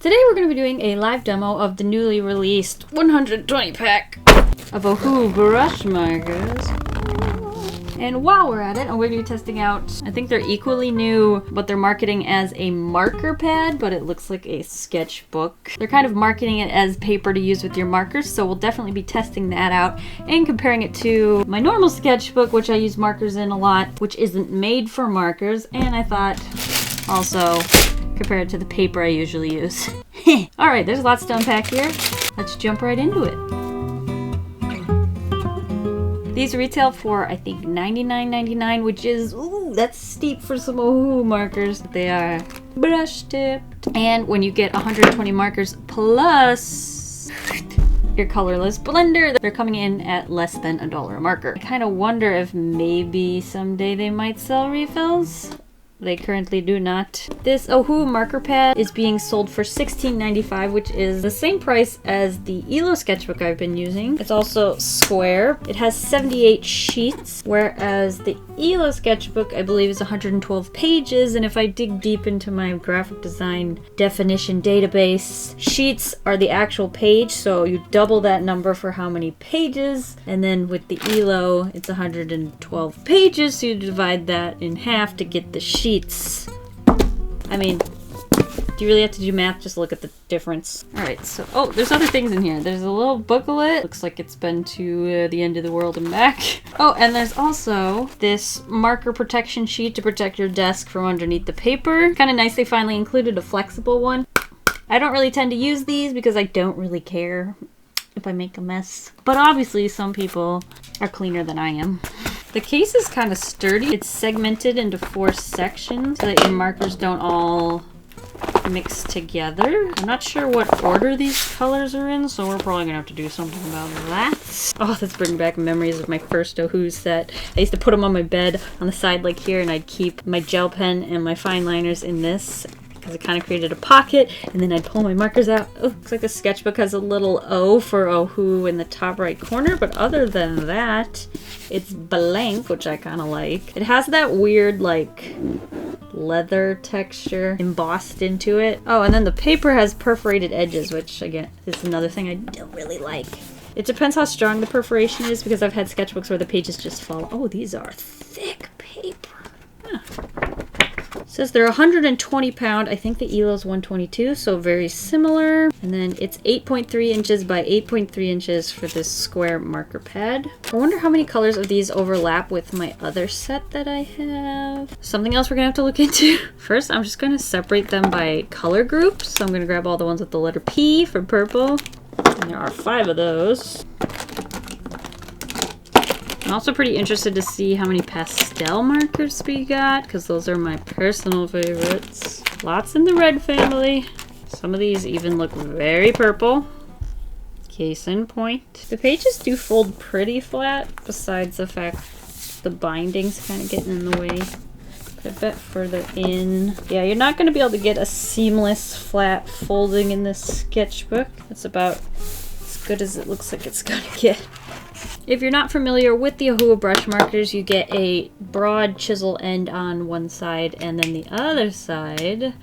Today we're going to be doing a live demo of the newly released 120 pack of Ohuhu Brushmarkers. And while we're at it, we're going to be testing out, I think they're equally new, but they're marketing as a marker pad, but it looks like a sketchbook. They're kind of marketing it as paper to use with your markers, so we'll definitely be testing that out and comparing it to my normal sketchbook, which I use markers in a lot, which isn't made for markers, and I thought also compare it to the paper I usually use. Alright, there's lots to unpack here. Let's jump right into it. These retail for, I think, $99.99, which is, ooh, that's steep for some Ohuhu markers. They are brush tipped. And when you get 120 markers plus your colorless blender, they're coming in at less than $1 a marker. I kind of wonder if maybe someday they might sell refills. They currently do not. This Ohuhu marker pad is being sold for $16.95, which is the same price as the ELO sketchbook I've been using. It's also square. It has 78 sheets, whereas the ELO sketchbook I believe is 112 pages, and if I dig deep into my graphic design definition database, sheets are the actual page, so you double that number for how many pages, and then with the ELO it's 112 pages, so you divide that in half to get the sheets. I mean, do you really have to do math? Just look at the difference. Alright, so, oh, there's other things in here. There's a little booklet. Looks like it's been to the end of the world and back. Oh, and there's also this marker protection sheet to protect your desk from underneath the paper. Kind of nice they finally included a flexible one. I don't really tend to use these because I don't really care if I make a mess. But obviously some people are cleaner than I am. The case is kind of sturdy. It's segmented into 4 sections so that your markers don't all mix together. I'm not sure what order these colors are in, so we're probably gonna have to do something about that. Oh, that's bringing back memories of my first Ohuhu set. I used to put them on my bed on the side like here, and I'd keep my gel pen and my fine liners in this, because it kind of created a pocket, and then I'd pull my markers out. Oh, looks like the sketchbook has a little O for Ohuhu in the top right corner, but other than that, it's blank, which I kind of like. It has that weird, like, leather texture embossed into it. Oh, and then the paper has perforated edges, which, again, is another thing I don't really like. It depends how strong the perforation is, because I've had sketchbooks where the pages just fall. Oh, these are thick paper. Huh. It says they're 120 pound. I think the ELO's 122, so very similar. And then it's 8.3 inches by 8.3 inches for this square marker pad. I wonder how many colors of these overlap with my other set that I have. Something else we're gonna have to look into. First, I'm just gonna separate them by color groups. So I'm gonna grab all the ones with the letter P for purple. And there are 5 of those. I'm also pretty interested to see how many pastel markers we got, because those are my personal favorites. Lots in the red family. Some of these even look very purple. Case in point. The pages do fold pretty flat, besides the fact the binding's kind of getting in the way. Put a bit further in. Yeah, you're not going to be able to get a seamless flat folding in this sketchbook. It's about as good as it looks like it's going to get. If you're not familiar with the Ohuhu brush markers, you get a broad chisel end on one side, and then the other side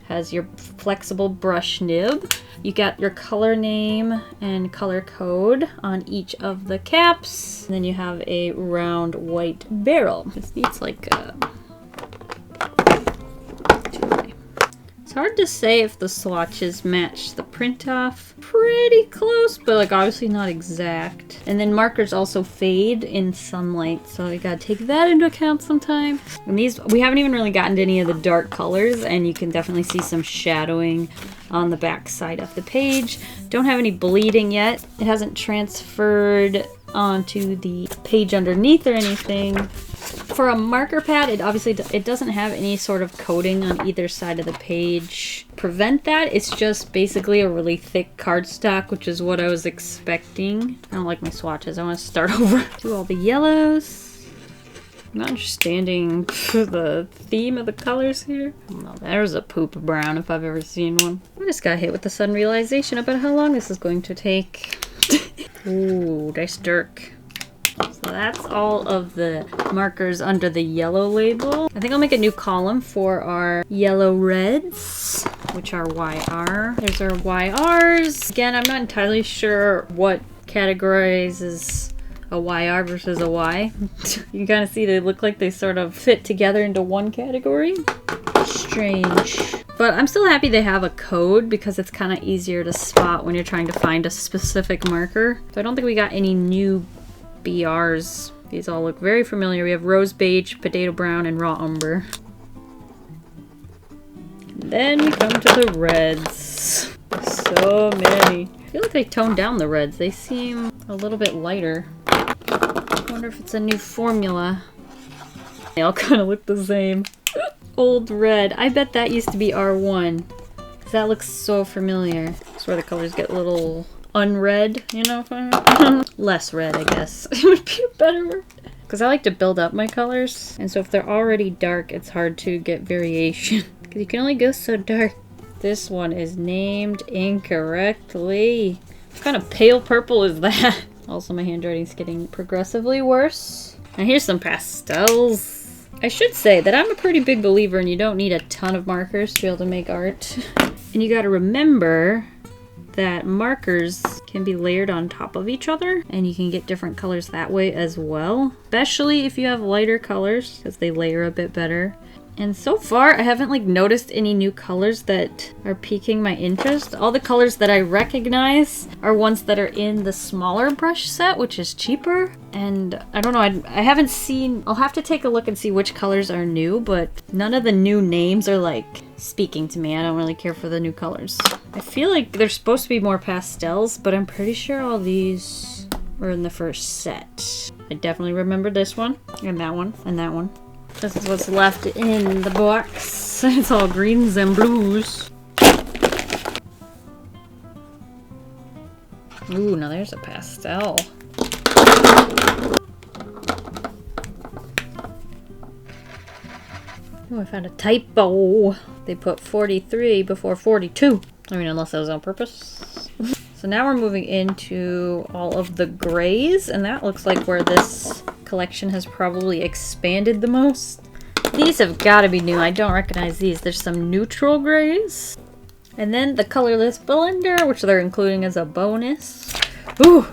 has your flexible brush nib. You got your color name and color code on each of the caps. And then you have a round white barrel. This needs like a... It's hard to say if the swatches match the print off. Pretty close, but like obviously not exact. And then markers also fade in sunlight, so you gotta take that into account sometimes. And these, we haven't even really gotten to any of the dark colors, and you can definitely see some shadowing on the back side of the page. Don't have any bleeding yet. It hasn't transferred onto the page underneath or anything. For a marker pad, it doesn't have any sort of coating on either side of the page. Prevent that, it's just basically a really thick cardstock, which is what I was expecting. I don't like my swatches. I want to start over. Do all the yellows. I'm not understanding the theme of the colors here. Oh, there's a poop brown if I've ever seen one. I just got hit with the sudden realization about how long this is going to take. Ooh, nice dirk. So that's all of the markers under the yellow label. I think I'll make a new column for our yellow reds. which are YR. There's our YRs. Again, I'm not entirely sure what categorizes a YR versus a Y. You can kind of see they look like they sort of fit together into one category. Strange. But I'm still happy they have a code because it's kind of easier to spot when you're trying to find a specific marker. So I don't think we got any new BRs. These all look very familiar. We have rose beige, potato brown, and raw umber. And then we come to the reds. So many. I feel like they toned down the reds. They seem a little bit lighter. I wonder if it's a new formula. They all kind of look the same. Old red. I bet that used to be R1. Because that looks so familiar. That's where the colors get a little unred, you know? Less red, I guess. It would be a better word. Because I like to build up my colors. And so if they're already dark, it's hard to get variation. Because you can only go so dark. This one is named incorrectly. What kind of pale purple is that? Also, my handwriting's getting progressively worse. Now here's some pastels. I should say that I'm a pretty big believer in you don't need a ton of markers to be able to make art. And you gotta remember that markers can be layered on top of each other and you can get different colors that way as well. Especially if you have lighter colors because they layer a bit better. And so far, I haven't like noticed any new colors that are piquing my interest. All the colors that I recognize are ones that are in the smaller brush set, which is cheaper. And I don't know, I haven't seen, I'll have to take a look and see which colors are new, but none of the new names are like speaking to me. I don't really care for the new colors. I feel like there's supposed to be more pastels, but I'm pretty sure all these were in the first set. I definitely remember this one, and that one, and that one. This is what's left in the box. It's all greens and blues. Ooh, now there's a pastel. Oh, I found a typo. They put 43 before 42. I mean, unless that was on purpose. So now we're moving into all of the grays, and that looks like where this collection has probably expanded the most. These have got to be new. I don't recognize these. There's some neutral grays. And then the colorless blender, which they're including as a bonus. Ooh,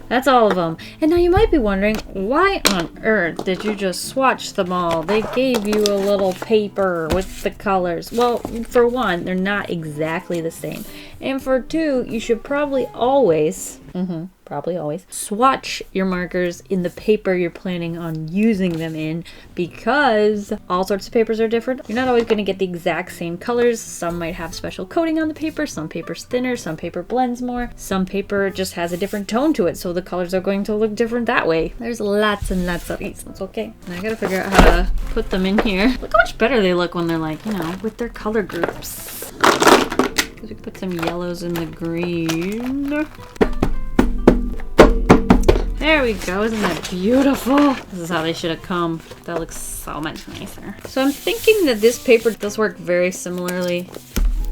that's all of them. And now you might be wondering, why on earth did you just swatch them all? They gave you a little paper with the colors. Well, for one, they're not exactly the same. And for two, you should probably always, swatch your markers in the paper you're planning on using them in, because all sorts of papers are different. You're not always going to get the exact same colors. Some might have special coating on the paper, some paper's thinner, some paper blends more, some paper just has a different tone to it, so the colors are going to look different that way. There's lots and lots of reasons, okay? And I gotta figure out how to put them in here. Look how much better they look when they're like, you know, with their color groups. We can put some yellows in the green. There we go, isn't that beautiful? This is how they should have come. That looks so much nicer. So I'm thinking that this paper does work very similarly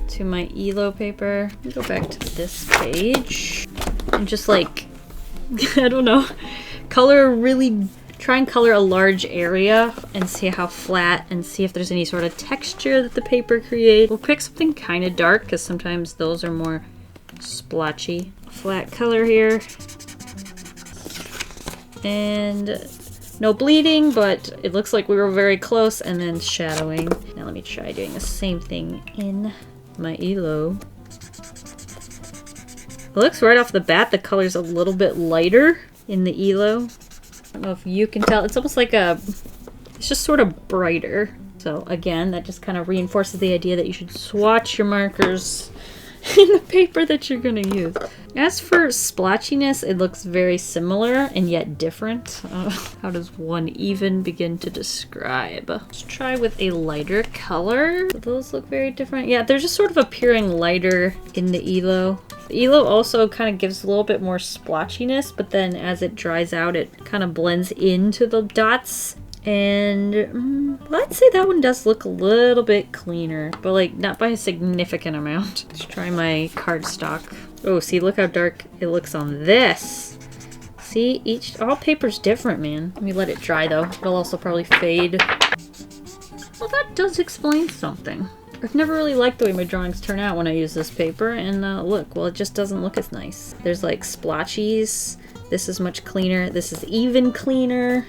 to my ELO paper. Let me go back to this page and just like, I don't know, try and color a large area and see how flat and see if there's any sort of texture that the paper creates. We'll pick something kind of dark because sometimes those are more splotchy. Flat color here. And no bleeding, but it looks like we were very close, and then shadowing. Now let me try doing the same thing in my ELO. It looks right off the bat the color's a little bit lighter in the ELO. I don't know if you can tell. It's almost like it's just sort of brighter. So again, that just kind of reinforces the idea that you should swatch your markers in the paper that you're gonna use. As for splotchiness, it looks very similar and yet different. How does one even begin to describe? Let's try with a lighter color. Do those look very different? Yeah, they're just sort of appearing lighter in the ELO. The ELO also kind of gives a little bit more splotchiness, but then as it dries out, it kind of blends into the dots. And well, I'd say that one does look a little bit cleaner, but like not by a significant amount. Let's try my cardstock. Oh, see, look how dark it looks on this. See, all paper's different, man. Let me let it dry though. It'll also probably fade. Well, that does explain something. I've never really liked the way my drawings turn out when I use this paper, and look, well, it just doesn't look as nice. There's like splotchies. This is much cleaner. This is even cleaner.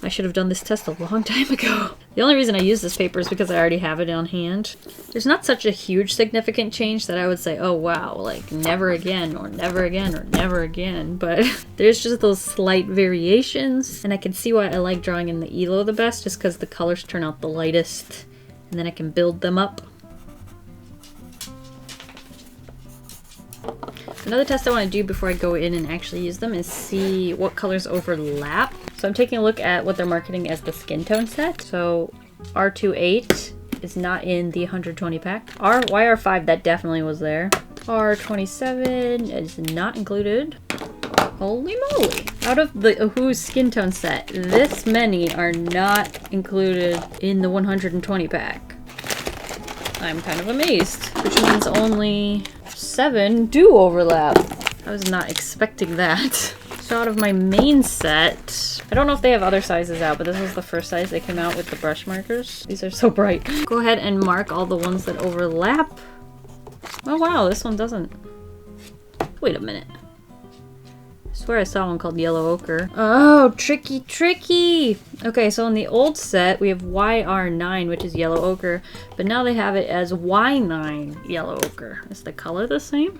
I should have done this test a long time ago. The only reason I use this paper is because I already have it on hand. There's not such a huge significant change that I would say, oh wow, like never again, or never again, or never again. But there's just those slight variations, and I can see why I like drawing in the ELO the best, just because the colors turn out the lightest, and then I can build them up. Another test I want to do before I go in and actually use them is see what colors overlap. So I'm taking a look at what they're marketing as the skin tone set. So R28 is not in the 120 pack. YR5, that definitely was there. R27 is not included. Holy moly. Out of the Ohuhu skin tone set, this many are not included in the 120 pack. I'm kind of amazed, which means only 7 do overlap. I was not expecting that. So out of my main set, I don't know if they have other sizes out, but this was the first size they came out with the brush markers. These are so bright. Go ahead and mark all the ones that overlap. Oh wow, this one doesn't. Wait a minute. I swear I saw one called Yellow Ochre. Oh, tricky, tricky! Okay, so in the old set, we have YR9, which is Yellow Ochre, but now they have it as Y9 Yellow Ochre. Is the color the same?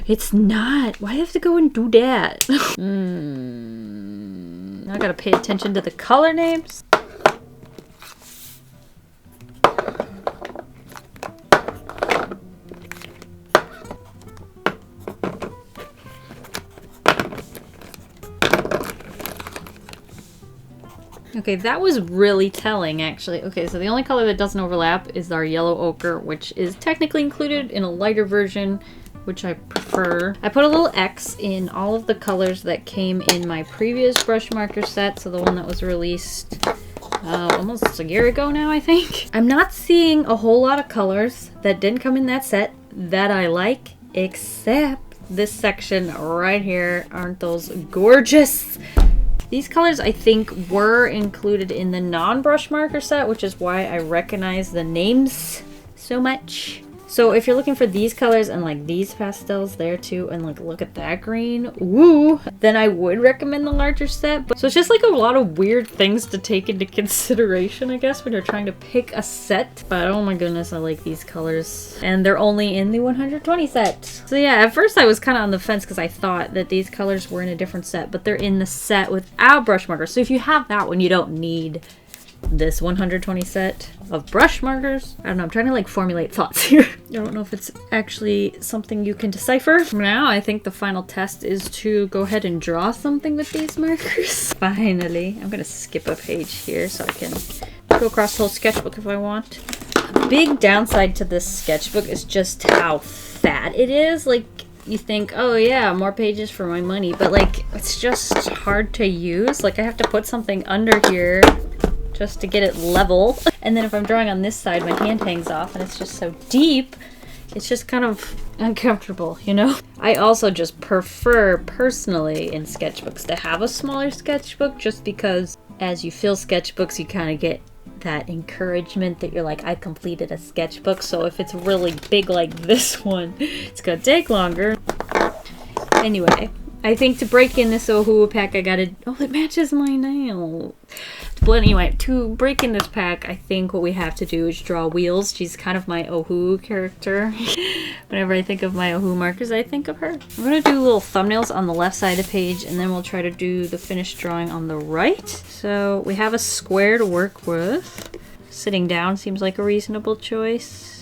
It's not! Why do I have to go and do that? Now I gotta pay attention to the color names. Okay, that was really telling, actually. Okay, so the only color that doesn't overlap is our Yellow Ochre, which is technically included in a lighter version, which I prefer. I put a little X in all of the colors that came in my previous brush marker set, so the one that was released almost a year ago now, I think. I'm not seeing a whole lot of colors that didn't come in that set that I like, except this section right here. Aren't those gorgeous? These colors, I think, were included in the non-brush marker set, which is why I recognize the names so much. So if you're looking for these colors and like these pastels there too, and like look at that green, woo, then I would recommend the larger set. But so it's just like a lot of weird things to take into consideration, I guess, when you're trying to pick a set. But oh my goodness, I like these colors. And they're only in the 120 set. So yeah, at first I was kind of on the fence because I thought that these colors were in a different set, but they're in the set without brush markers. So if you have that one, you don't need this 120 set of brush markers. I don't know, I'm trying to like formulate thoughts here. I don't know if it's actually something you can decipher. Now I think the final test is to go ahead and draw something with these markers. Finally. I'm gonna skip a page here so I can go across the whole sketchbook if I want. A big downside to this sketchbook is just how fat it is. Like, you think, oh yeah, more pages for my money, but like, it's just hard to use. Like, I have to put something under here just to get it level. And then if I'm drawing on this side, my hand hangs off and it's just so deep, it's just kind of uncomfortable, you know? I also just prefer, personally, in sketchbooks to have a smaller sketchbook, just because as you fill sketchbooks, you kind of get that encouragement that you're like, I completed a sketchbook. So if it's really big like this one, it's gonna take longer. Anyway, I think to break in this Ohuhu pack, I gotta... Oh, it matches my nail. But anyway, to break in this pack, I think what we have to do is draw wheels. She's kind of my Ohuhu character. Whenever I think of my Ohuhu markers, I think of her. I'm gonna do little thumbnails on the left side of the page, and then we'll try to do the finished drawing on the right. So we have a square to work with. Sitting down seems like a reasonable choice.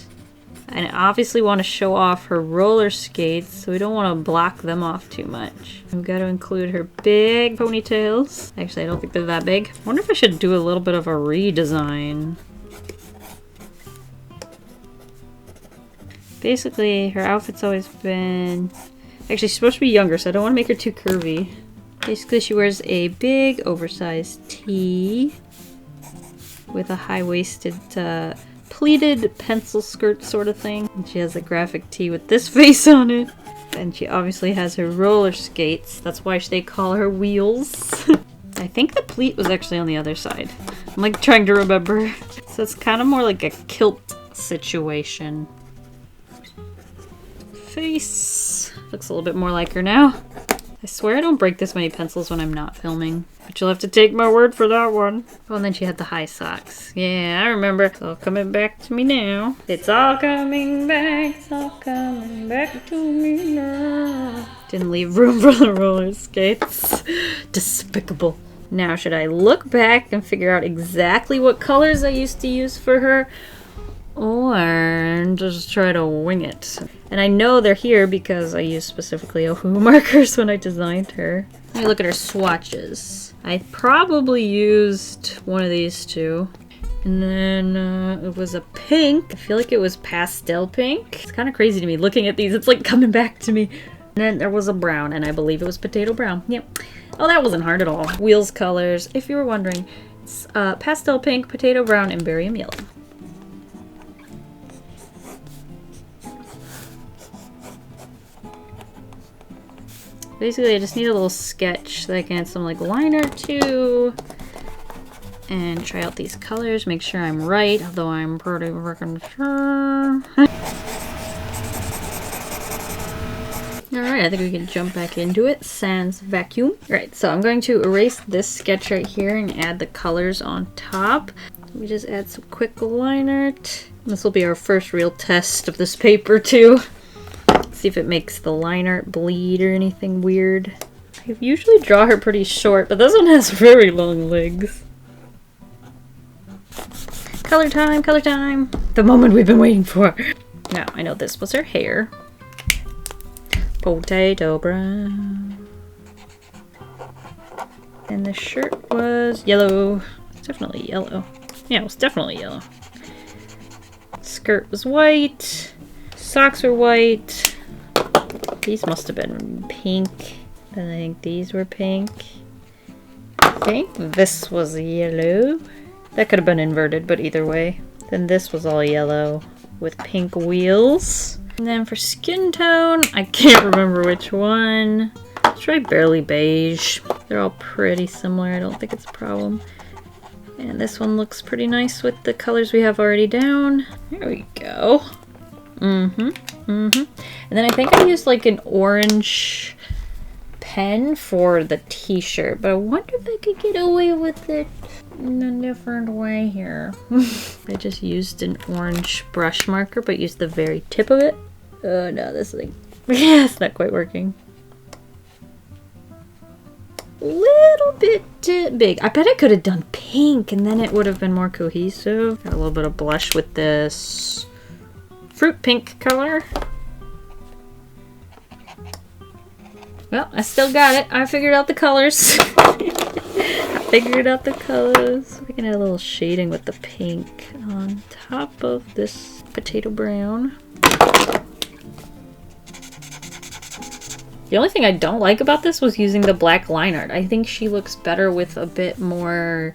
And I obviously want to show off her roller skates, so we don't want to block them off too much. I've got to include her big ponytails. Actually, I don't think they're that big. I wonder if I should do a little bit of a redesign. Basically, her outfit's always been... Actually, she's supposed to be younger, so I don't want to make her too curvy. Basically, she wears a big, oversized tee with a high-waisted, pleated pencil skirt sort of thing. And she has a graphic tee with this face on it. And she obviously has her roller skates. That's why they call her wheels. I think the pleat was actually on the other side. I'm like trying to remember. So it's kind of more like a kilt situation. Face. Looks a little bit more like her now. I swear I don't break this many pencils when I'm not filming. But you'll have to take my word for that one. Oh, and then she had the high socks. Yeah, I remember. It's all coming back to me now. It's all coming back. It's all coming back to me now. Didn't leave room for the roller skates. Despicable. Now, should I look back and figure out exactly what colors I used to use for her? Or just try to wing it. And I know they're here because I used specifically Ohuhu markers when I designed her. Let me look at her swatches. I probably used one of these two. And then it was a pink. I feel like it was pastel pink. It's kind of crazy to me looking at these. It's like coming back to me. And then there was a brown, and I believe it was potato brown. Yep. Oh, that wasn't hard at all. Wheels colors, if you were wondering. It's pastel pink, potato brown, and barium yellow. Basically, I just need a little sketch that I can add some like liner to and try out these colors, make sure I'm right, although I'm pretty freaking sure. Alright, I think we can jump back into it. Sans vacuum. Alright, so I'm going to erase this sketch right here and add the colors on top. We just add some quick liner. This will be our first real test of this paper too. See if it makes the line art bleed or anything weird. I usually draw her pretty short, but this one has very long legs. Color time, color time. The moment we've been waiting for. Now, I know this was her hair. Potato brown. And the shirt was yellow. It's definitely yellow. Yeah, it was definitely yellow. Skirt was white. Socks were white. These must have been pink. And I think these were pink. I think this was yellow. That could have been inverted, but either way. Then this was all yellow with pink wheels. And then for skin tone, I can't remember which one. Let's try barely beige. They're all pretty similar. I don't think it's a problem. And this one looks pretty nice with the colors we have already down. There we go. And then I think I used like an orange pen for the t-shirt, but I wonder if I could get away with it in a different way here. I just used an orange brush marker, but used the very tip of it. Oh no, this thing. Yeah, it's not quite working. Little bit big. I bet I could have done pink and then it would have been more cohesive. Got a little bit of blush with this fruit pink color. Well, I still got it. I figured out the colors. I figured out the colors. We can add a little shading with the pink on top of this potato brown. The only thing I don't like about this was using the black line art. I think she looks better with a bit more,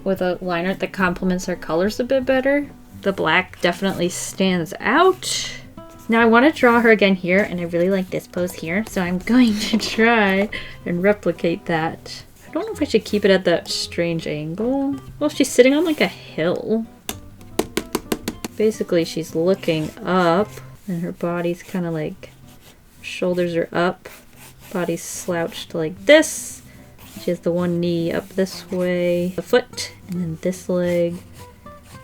with a line art that complements her colors a bit better. The black definitely stands out. Now I want to draw her again here, and I really like this pose here, so I'm going to try and replicate that. I don't know if I should keep it at that strange angle. Well, she's sitting on like a hill. Basically, she's looking up, and her body's kind of like, shoulders are up, body's slouched like this. She has the one knee up this way, the foot, and then this leg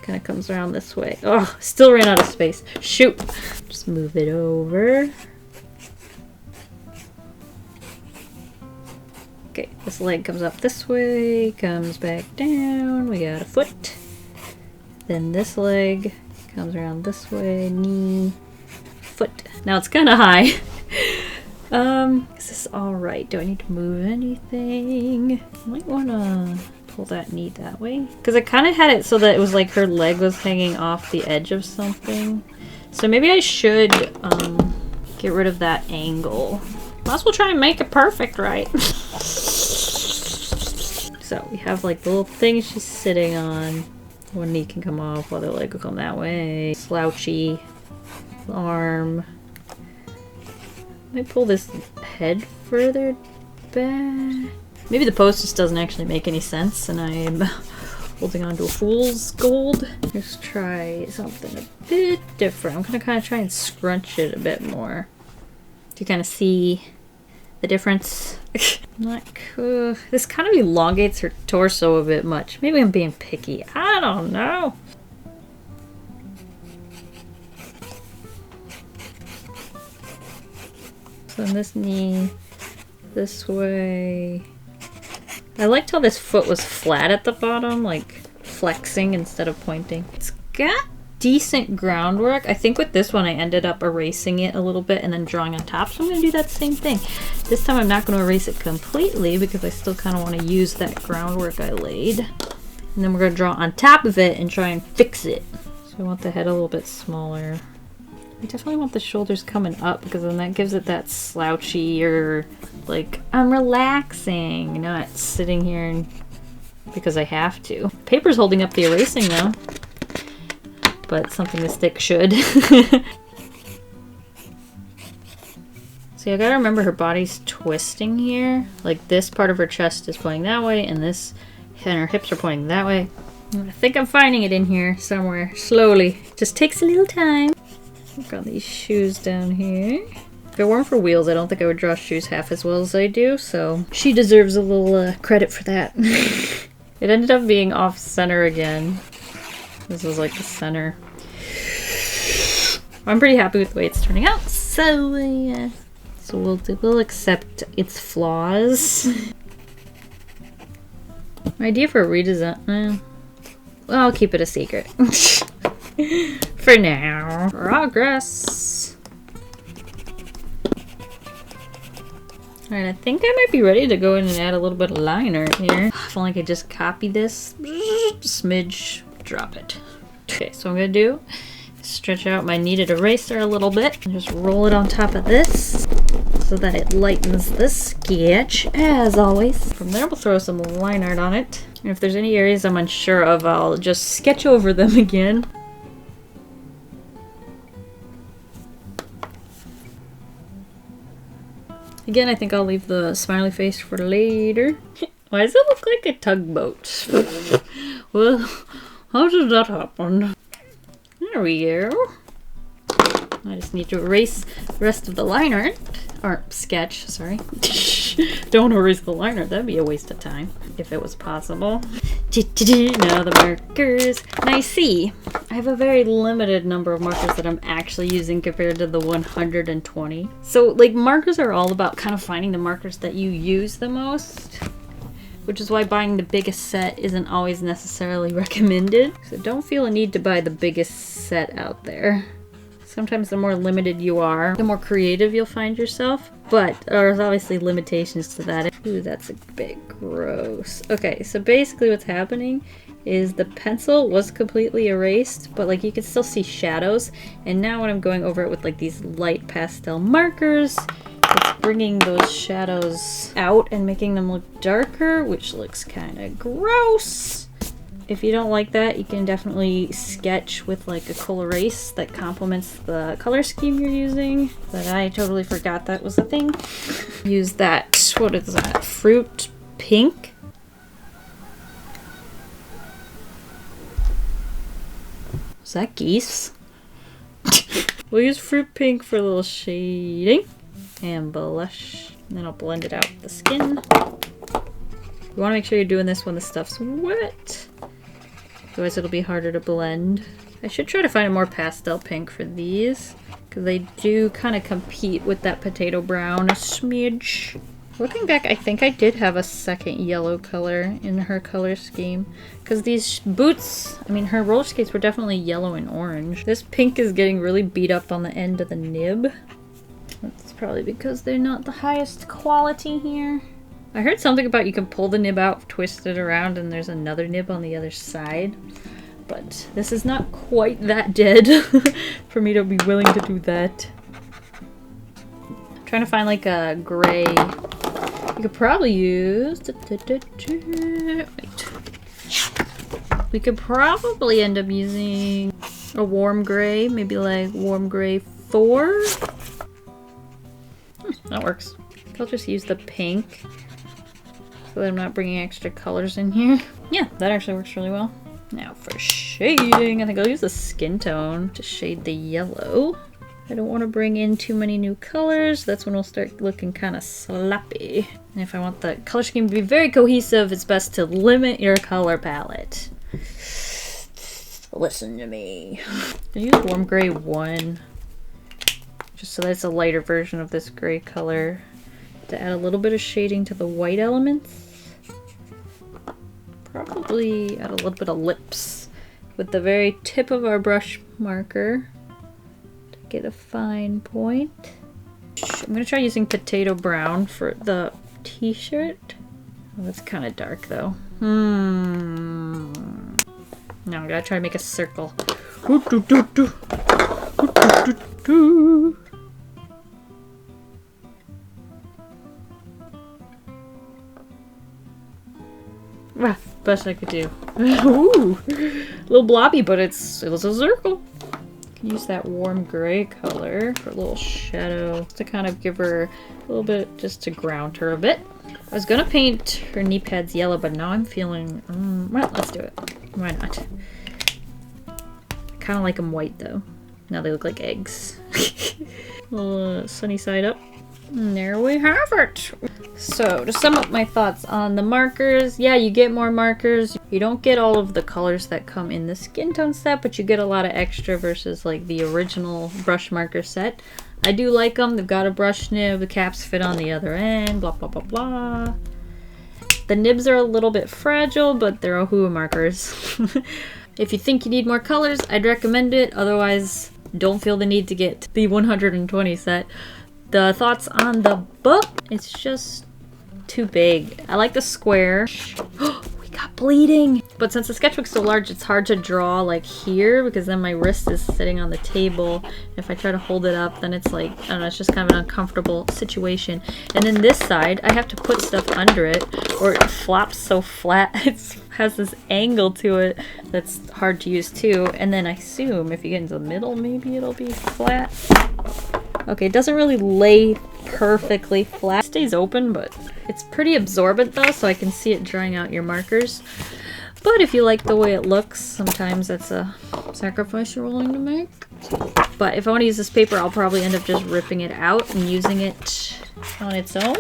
kind of comes around this way. Oh, still ran out of space. Shoot. Just move it over. Okay, this leg comes up this way, comes back down. We got a foot. Then this leg comes around this way, knee, foot. Now it's kind of high. Is this all right? Do I need to move anything? I might want to pull that knee that way, because I kind of had it so that it was like her leg was hanging off the edge of something. So maybe I should get rid of that angle. Might as well try and make it perfect, right? So we have like the little thing she's sitting on. One knee can come off, other leg will come that way. Slouchy arm. Let me pull this head further back. Maybe the pose just doesn't actually make any sense and I'm holding on to a fool's gold. Let's try something a bit different. I'm gonna kind of try and scrunch it a bit more to kind of see the difference. This kind of elongates her torso a bit much. Maybe I'm being picky. I don't know. So this knee, this way. I liked how this foot was flat at the bottom, like flexing instead of pointing. It's got decent groundwork. I think with this one I ended up erasing it a little bit and then drawing on top, so I'm going to do that same thing. This time I'm not going to erase it completely because I still kind of want to use that groundwork I laid. And then we're going to draw on top of it and try and fix it. So I want the head a little bit smaller. I definitely want the shoulders coming up because then that gives it that slouchy or like I'm relaxing, not sitting here and because I have to. Paper's holding up the erasing though, but something to stick should. See, I gotta remember her body's twisting here. Like this part of her chest is pointing that way and this and her hips are pointing that way. I think I'm finding it in here somewhere slowly. Just takes a little time. I've got these shoes down here. If it weren't for wheels, I don't think I would draw shoes half as well as I do, so she deserves a little credit for that. It ended up being off center again. This is like the center. I'm pretty happy with the way it's turning out, so yeah. So we'll accept its flaws. My idea for a redesign, well, I'll keep it a secret. For now. Progress. Alright, I think I might be ready to go in and add a little bit of liner here. If only I could just copy this. Smidge. Drop it. Okay, so I'm gonna do stretch out my kneaded eraser a little bit and just roll it on top of this so that it lightens the sketch, as always. From there, we'll throw some line art on it. And if there's any areas I'm unsure of, I'll just sketch over them again. Again, I think I'll leave the smiley face for later. Why does it look like a tugboat? Well, how did that happen? There we go. I just need to erase the rest of the line art. Or sketch, sorry. Don't erase the line art, that'd be a waste of time. If it was possible. Now the markers. And I see, I have a very limited number of markers that I'm actually using compared to the 120. So like markers are all about kind of finding the markers that you use the most. Which is why buying the biggest set isn't always necessarily recommended. So don't feel a need to buy the biggest set out there. Sometimes the more limited you are, the more creative you'll find yourself. But there's obviously limitations to that. Ooh, that's a bit gross. Okay, so basically what's happening is the pencil was completely erased, but like you can still see shadows. And now when I'm going over it with like these light pastel markers, it's bringing those shadows out and making them look darker, which looks kind of gross. If you don't like that, you can definitely sketch with like a color erase that complements the color scheme you're using. But I totally forgot that was a thing. Use that, what is that, fruit pink? Is that geese? We'll use fruit pink for a little shading. And blush. And then I'll blend it out with the skin. You want to make sure you're doing this when the stuff's wet. Otherwise it'll be harder to blend. I should try to find a more pastel pink for these, because they do kind of compete with that potato brown a smidge. Looking back, I think I did have a second yellow color in her color scheme, because these boots, I mean her roller skates were definitely yellow and orange. This pink is getting really beat up on the end of the nib. That's probably because they're not the highest quality here. I heard something about you can pull the nib out, twist it around, and there's another nib on the other side. But this is not quite that dead for me to be willing to do that. I'm trying to find like a gray. You could probably use... Wait. We could probably end up using a warm gray, maybe like warm gray 4. That works. I'll just use the pink so that I'm not bringing extra colors in here. Yeah, that actually works really well. Now for shading, I think I'll use the skin tone to shade the yellow. I don't want to bring in too many new colors. That's when we'll start looking kind of sloppy. And if I want the color scheme to be very cohesive, it's best to limit your color palette. Listen to me. I use warm gray 1, just so that's a lighter version of this gray color, to add a little bit of shading to the white elements. Probably add a little bit of lips with the very tip of our brush marker. Get a fine point. I'm gonna try using potato brown for the t-shirt. Oh, that's kind of dark though. Now I gotta try to make a circle. Best I could do. Ooh, a little blobby, but it was a circle. Use that warm gray color for a little shadow to kind of give her a little bit, just to ground her a bit. I was gonna paint her knee pads yellow, but now I'm feeling, well, let's do it. Why not? I kind of like them white though. Now they look like eggs. Little sunny side up. And there we have it. So to sum up my thoughts on the markers, yeah, you get more markers. You don't get all of the colors that come in the skin tone set, but you get a lot of extra versus like the original brush marker set. I do like them. They've got a brush nib, the caps fit on the other end, blah, blah, blah, blah. The nibs are a little bit fragile, but they're Ohuhu markers. If you think you need more colors, I'd recommend it. Otherwise, don't feel the need to get the 120 set. The thoughts on the book, it's just too big. I like the square. We got bleeding! But since the sketchbook's so large, it's hard to draw like here because then my wrist is sitting on the table. If I try to hold it up, then it's like, I don't know, it's just kind of an uncomfortable situation. And then this side, I have to put stuff under it or it flops so flat. It has this angle to it that's hard to use too. And then I assume if you get into the middle, maybe it'll be flat. Okay, it doesn't really lay perfectly flat. It stays open, but it's pretty absorbent though, so I can see it drying out your markers. But if you like the way it looks, sometimes that's a sacrifice you're willing to make. But if I want to use this paper, I'll probably end up just ripping it out and using it on its own.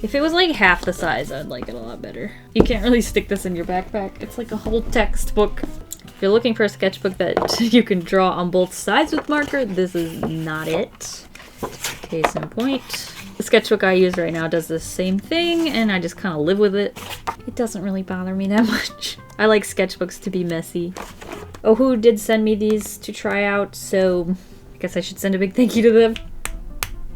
If it was like half the size, I'd like it a lot better. You can't really stick this in your backpack. It's like a whole textbook. If you're looking for a sketchbook that you can draw on both sides with marker, this is not it. Case in point. The sketchbook I use right now does the same thing, and I just kind of live with it. It doesn't really bother me that much. I like sketchbooks to be messy. Ohuhu did send me these to try out, so I guess I should send a big thank you to them.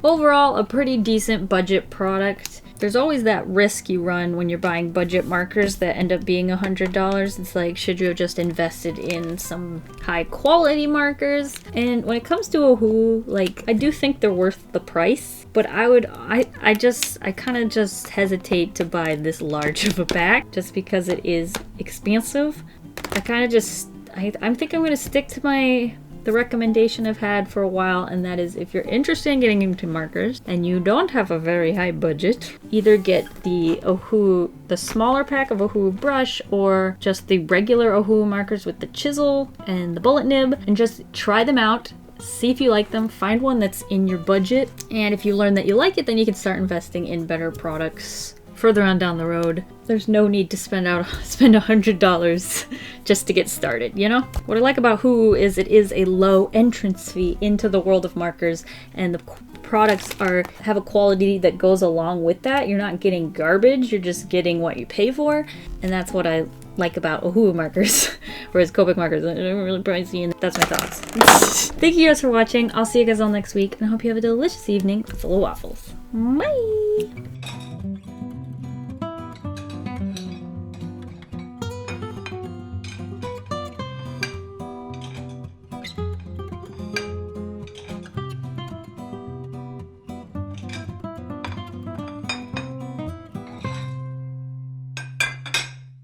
Overall, a pretty decent budget product. There's always that risk you run when you're buying budget markers that end up being $100. It's like, should you have just invested in some high quality markers? And when it comes to Ohuhu, like, I do think they're worth the price, but I kind of just hesitate to buy this large of a pack just because it is expensive. I think I'm gonna stick to the recommendation I've had for a while, and that is if you're interested in getting into markers and you don't have a very high budget, either get the smaller pack of Ohuhu brush or just the regular Ohuhu markers with the chisel and the bullet nib, and just try them out. See if you like them, find one that's in your budget, and if you learn that you like it, then you can start investing in better products further on down the road. There's no need to spend $100 just to get started, you know? What I like about Ohuhu is it is a low entrance fee into the world of markers, and the products have a quality that goes along with that. You're not getting garbage, you're just getting what you pay for, and that's what I like about Ohuhu markers. Whereas Copic markers are really pricey, and that's my thoughts. Thank you guys for watching. I'll see you guys all next week, and I hope you have a delicious evening full of waffles. Bye!